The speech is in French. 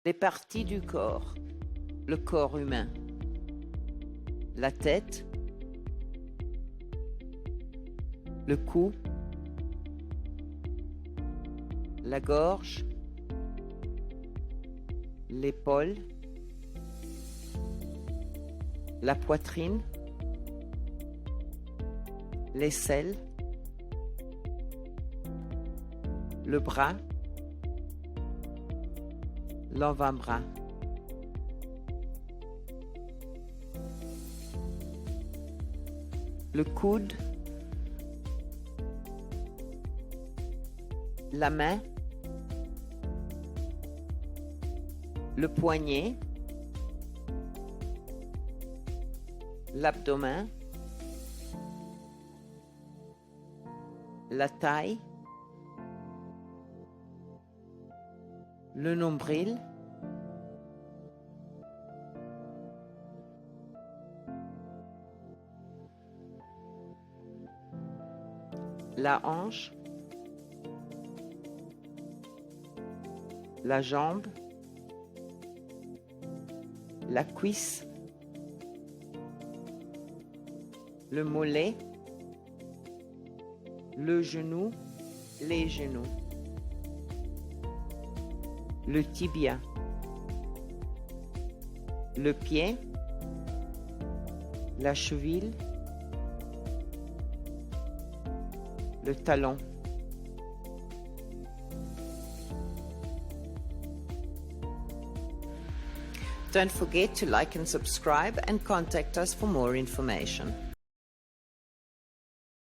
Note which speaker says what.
Speaker 1: Les parties du corps. Le corps humain. La tête. Le cou. La gorge. L'épaule. La poitrine. L'aisselle. Le bras. L'avant-bras. Le coude. La main. Le poignet. L'abdomen. La taille. Le nombril. La hanche. La jambe. La cuisse. Le mollet. Le genou. Les genoux. Le tibia. Le pied. La cheville. Le talon. Don't forget to like and subscribe and contact us for more information.